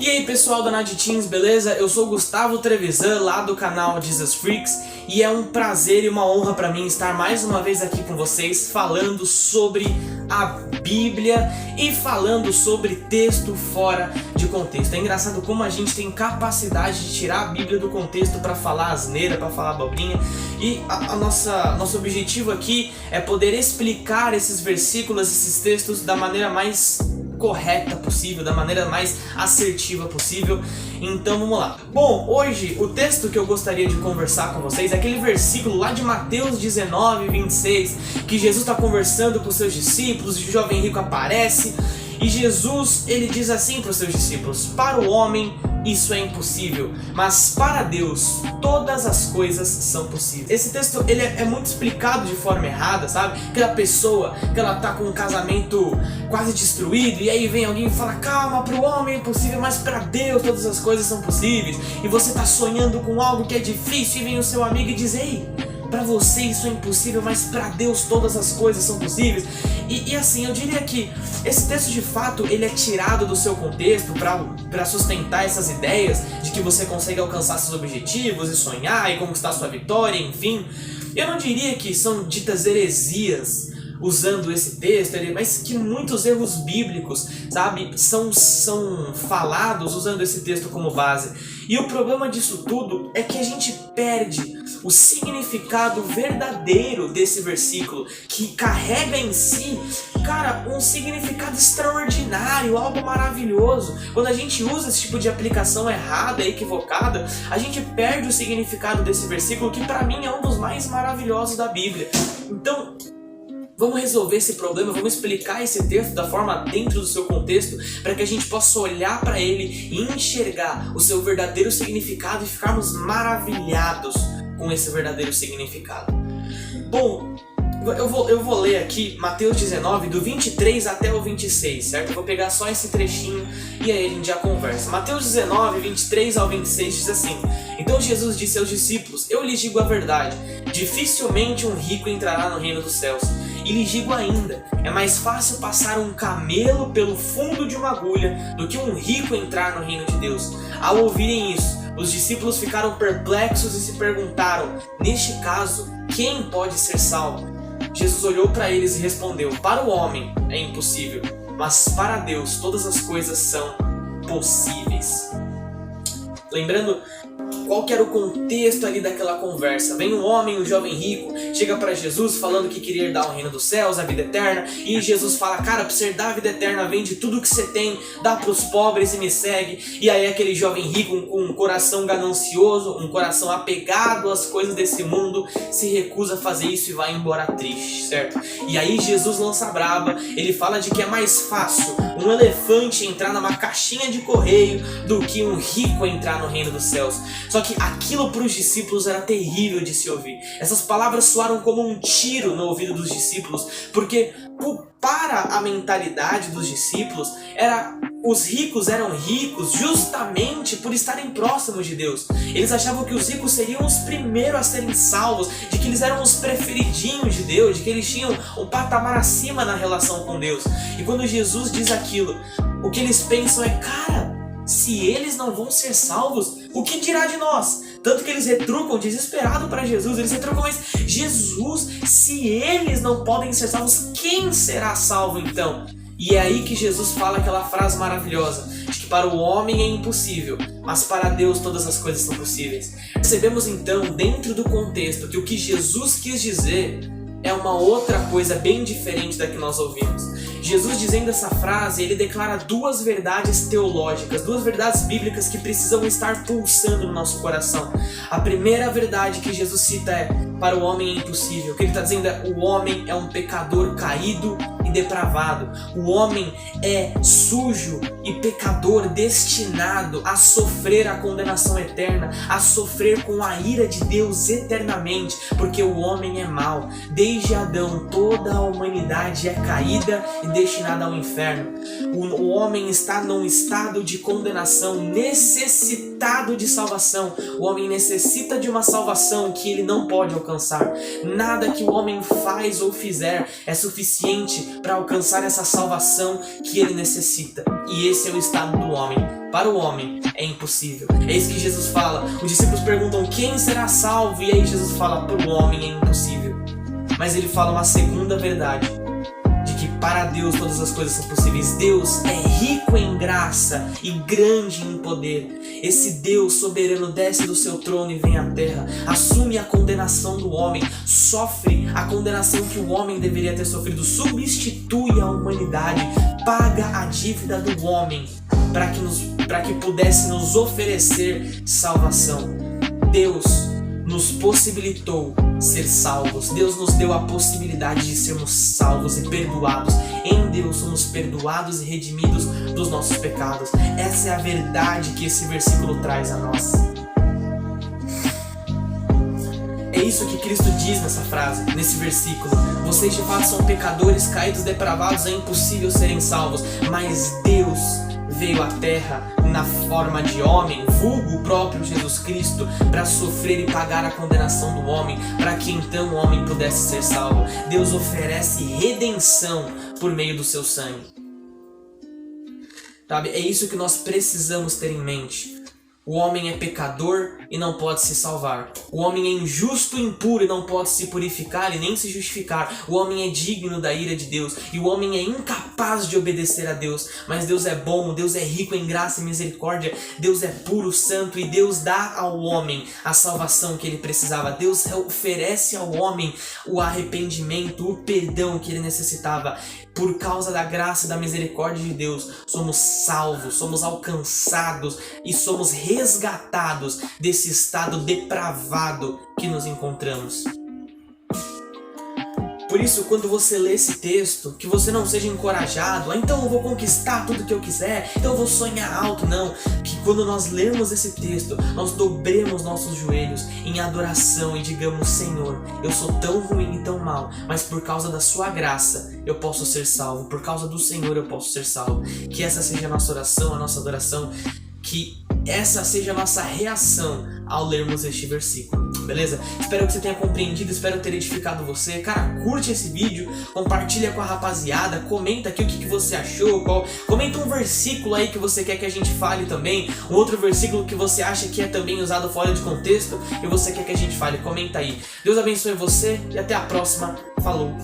E aí pessoal da Night Teens, beleza? Eu sou o Gustavo Trevisan, lá do canal Jesus Freaks, e é um prazer e uma honra pra mim estar mais uma vez aqui com vocês falando sobre a Bíblia e falando sobre texto fora de contexto. É engraçado como a gente tem capacidade de tirar a Bíblia do contexto pra falar asneira, pra falar abobrinha, e nosso objetivo aqui é poder explicar esses versículos, esses textos da maneira mais correta possível, da maneira mais assertiva possível. Então vamos lá. Bom, hoje o texto que eu gostaria de conversar com vocês é aquele versículo lá de Mateus 19, 26, que Jesus está conversando com os seus discípulos e o jovem rico aparece e Jesus, ele diz assim para os seus discípulos: para o homem isso é impossível, mas para Deus todas as coisas são possíveis. Esse texto ele é muito explicado de forma errada, sabe? Aquela pessoa que ela tá com um casamento quase destruído e aí vem alguém e fala: calma, para o homem é impossível, mas para Deus todas as coisas são possíveis. E você tá sonhando com algo que é difícil e vem o seu amigo e diz: ei, para você isso é impossível, mas para Deus todas as coisas são possíveis. E assim, eu diria que esse texto de fato ele é tirado do seu contexto para sustentar essas ideias de que você consegue alcançar seus objetivos e sonhar e conquistar sua vitória, enfim. Eu não diria que são ditas heresias usando esse texto, mas que muitos erros bíblicos, sabe, são falados usando esse texto como base. E o problema disso tudo é que a gente perde o significado verdadeiro desse versículo, que carrega em si, cara, um significado extraordinário, algo maravilhoso. Quando a gente usa esse tipo de aplicação errada, equivocada, a gente perde o significado desse versículo, que para mim é um dos mais maravilhosos da Bíblia. Então, vamos resolver esse problema, vamos explicar esse texto da forma dentro do seu contexto, para que a gente possa olhar para ele e enxergar o seu verdadeiro significado e ficarmos maravilhados com esse verdadeiro significado. Bom, eu vou ler aqui Mateus 19, do 23 até o 26, certo? Eu vou pegar só esse trechinho e aí a gente já conversa. Mateus 19, 23 ao 26 diz assim: então Jesus disse aos discípulos: eu lhes digo a verdade, dificilmente um rico entrará no reino dos céus. E lhes digo ainda, é mais fácil passar um camelo pelo fundo de uma agulha do que um rico entrar no reino de Deus. Ao ouvirem isso, os discípulos ficaram perplexos e se perguntaram: neste caso, quem pode ser salvo? Jesus olhou para eles e respondeu: para o homem é impossível, mas para Deus todas as coisas são possíveis. Lembrando qual que era o contexto ali daquela conversa. Vem um homem, um jovem rico, chega para Jesus falando que queria herdar o reino dos céus, a vida eterna. E Jesus fala: cara, pra você herdar a vida eterna, vende tudo que você tem, dá pros pobres e me segue. E aí aquele jovem rico, com um coração ganancioso, um coração apegado às coisas desse mundo, se recusa a fazer isso e vai embora triste, certo? E aí Jesus lança a braba, ele fala de que é mais fácil um elefante entrar numa caixinha de correio do que um rico entrar no reino dos céus. Só que aquilo para os discípulos era terrível de se ouvir. Essas palavras soaram como um tiro no ouvido dos discípulos, porque para a mentalidade dos discípulos, os ricos eram ricos justamente por estarem próximos de Deus. Eles achavam que os ricos seriam os primeiros a serem salvos, de que eles eram os preferidinhos de Deus, de que eles tinham um patamar acima na relação com Deus. E quando Jesus diz aquilo, o que eles pensam é: cara, se eles não vão ser salvos, o que dirá de nós? Tanto que eles retrucam desesperado para Jesus. Eles retrucam: mas Jesus, se eles não podem ser salvos, quem será salvo então? E é aí que Jesus fala aquela frase maravilhosa de que para o homem é impossível, mas para Deus todas as coisas são possíveis. Percebemos então, dentro do contexto, que o que Jesus quis dizer é uma outra coisa bem diferente da que nós ouvimos. Jesus, dizendo essa frase, ele declara duas verdades teológicas, duas verdades bíblicas que precisam estar pulsando no nosso coração. A primeira verdade que Jesus cita é: para o homem é impossível. O que ele está dizendo é: o homem é um pecador caído e depravado. O homem é sujo e pecador, destinado a sofrer a condenação eterna, a sofrer com a ira de Deus eternamente, porque o homem é mau. Desde Adão, toda a humanidade é caída e destinada ao inferno. O homem está num estado de condenação, necessitado necessitado de salvação. O homem necessita de uma salvação que ele não pode alcançar. Nada que o homem faz ou fizer é suficiente para alcançar essa salvação que ele necessita. E esse é o estado do homem. Para o homem é impossível. É isso que Jesus fala. Os discípulos perguntam: quem será salvo? E aí Jesus fala: para o homem é impossível. Mas ele fala uma segunda verdade, de que para Deus todas as coisas são possíveis. Deus é rico em graça e grande em poder. Esse Deus soberano desce do seu trono e vem à terra, assume a condenação do homem, sofre a condenação que o homem deveria ter sofrido, substitui a humanidade, paga a dívida do homem para que pudesse nos oferecer salvação. Deus nos possibilitou ser salvos. Deus nos deu a possibilidade de sermos salvos e perdoados. Em Deus somos perdoados e redimidos dos nossos pecados. Essa é a verdade que esse versículo traz a nós. É isso que Cristo diz nessa frase, nesse versículo. Vocês de fato são pecadores, caídos, depravados, é impossível serem salvos. Mas Deus veio à terra na forma de homem, vulgo o próprio Jesus Cristo, para sofrer e pagar a condenação do homem, para que então o homem pudesse ser salvo. Deus oferece redenção por meio do seu sangue. Sabe? É isso que nós precisamos ter em mente. O homem é pecador e não pode se salvar. O homem é injusto e impuro e não pode se purificar e nem se justificar. O homem é digno da ira de Deus e o homem é incapaz de obedecer a Deus. Mas Deus é bom, Deus é rico em graça e misericórdia. Deus é puro, santo e Deus dá ao homem a salvação que ele precisava. Deus oferece ao homem o arrependimento, o perdão que ele necessitava. Por causa da graça e da misericórdia de Deus, somos salvos, somos alcançados e somos resgatados desse estado depravado que nos encontramos. Por isso, quando você lê esse texto, que você não seja encorajado: então eu vou conquistar tudo que eu quiser, então eu vou sonhar alto. Não, que quando nós lermos esse texto, nós dobremos nossos joelhos em adoração e digamos: Senhor, eu sou tão ruim e tão mal, mas por causa da sua graça eu posso ser salvo, por causa do Senhor eu posso ser salvo. Que essa seja a nossa oração, a nossa adoração, que essa seja a nossa reação ao lermos este versículo. Beleza? Espero que você tenha compreendido, espero ter edificado você. Cara, curte esse vídeo, compartilha com a rapaziada, comenta aqui o que você achou, comenta um versículo aí que você quer que a gente fale também, um outro versículo que você acha que é também usado fora de contexto e você quer que a gente fale, comenta aí. Deus abençoe você e até a próxima. Falou!